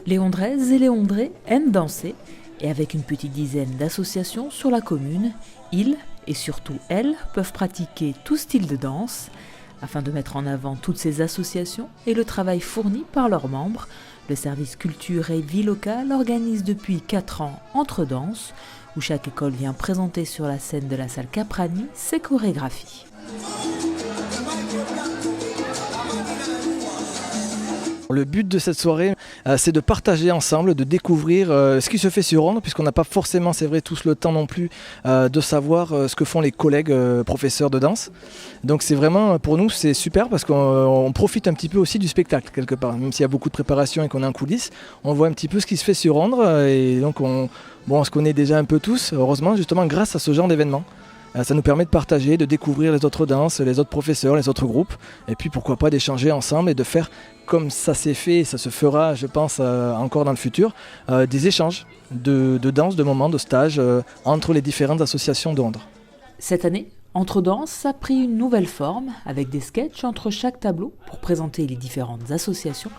Les Ondraises et les Ondrais aiment danser et avec une petite dizaine d'associations sur la commune, ils et surtout elles peuvent pratiquer tout style de danse. Afin de mettre en avant toutes ces associations et le travail fourni par leurs membres, le service culture et vie locale organise depuis 4 ans Entre Danses, où chaque école vient présenter sur la scène de la salle Caprani ses chorégraphies. Le but de cette soirée, c'est de partager ensemble, de découvrir ce qui se fait sur Ondres, puisqu'on n'a pas forcément, c'est vrai, tous le temps non plus de savoir ce que font les collègues professeurs de danse. Donc c'est vraiment, pour nous, c'est super parce qu'on profite un petit peu aussi du spectacle quelque part. Même s'il y a beaucoup de préparation et qu'on est en coulisses, on voit un petit peu ce qui se fait sur Ondres et donc on se connaît déjà un peu tous, heureusement, justement grâce à ce genre d'événement. Ça nous permet de partager, de découvrir les autres danses, les autres professeurs, les autres groupes, et puis pourquoi pas d'échanger ensemble et de faire, comme ça s'est fait et ça se fera, je pense, encore dans le futur, des échanges de danse, de moments, de stages entre les différentes associations de Ondres. Cette année, Entre Danses a pris une nouvelle forme avec des sketchs entre chaque tableau pour présenter les différentes associations,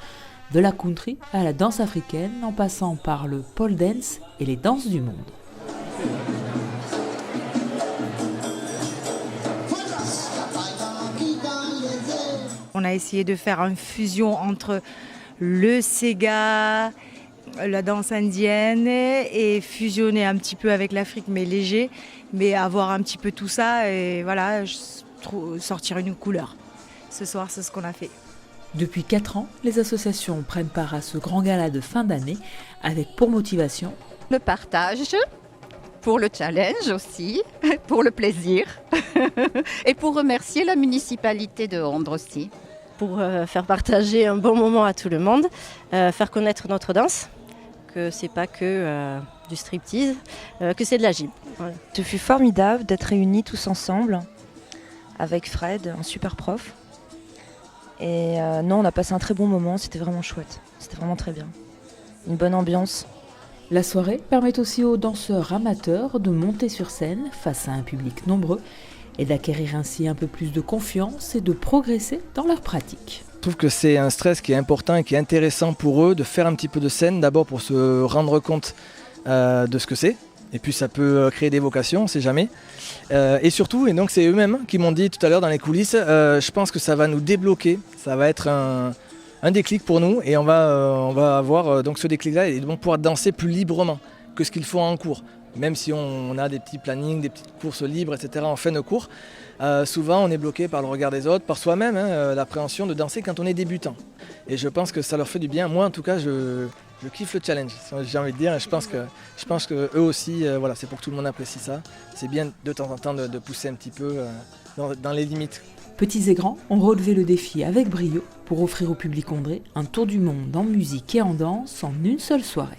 de la country à la danse africaine en passant par le pole dance et les danses du monde. On a essayé de faire une fusion entre le Sega, la danse indienne et fusionner un petit peu avec l'Afrique, mais léger, mais avoir un petit peu tout ça et voilà, sortir une couleur. Ce soir, c'est ce qu'on a fait. Depuis 4 ans, les associations prennent part à ce grand gala de fin d'année avec pour motivation le partage, pour le challenge aussi, pour le plaisir et pour remercier la municipalité de Ondres aussi. Pour faire partager un bon moment à tout le monde, faire connaître notre danse, que c'est pas que du striptease, que c'est de la gym. Voilà. Ce fut formidable d'être réunis tous ensemble avec Fred, un super prof. Et non, on a passé un très bon moment, c'était vraiment chouette, c'était vraiment très bien. Une bonne ambiance. La soirée permet aussi aux danseurs amateurs de monter sur scène face à un public nombreux et d'acquérir ainsi un peu plus de confiance et de progresser dans leur pratique. Je trouve que c'est un stress qui est important et qui est intéressant pour eux de faire un petit peu de scène, d'abord pour se rendre compte de ce que c'est, et puis ça peut créer des vocations, on ne sait jamais. Et surtout, et donc c'est eux-mêmes qui m'ont dit tout à l'heure dans les coulisses, je pense que ça va nous débloquer, ça va être un déclic pour nous, et on va avoir donc ce déclic-là et donc pouvoir danser plus librement que ce qu'il faut en cours. Même si on a des petits plannings, des petites courses libres, etc. en fin de cours, souvent on est bloqué par le regard des autres, par soi-même, l'appréhension de danser quand on est débutant. Et je pense que ça leur fait du bien. Moi en tout cas, je kiffe le challenge, j'ai envie de dire. Je pense que eux aussi, voilà, c'est pour que tout le monde apprécie ça. C'est bien de temps en temps de pousser un petit peu dans les limites. Petits et grands ont relevé le défi avec brio pour offrir au public ondrais un tour du monde en musique et en danse en une seule soirée.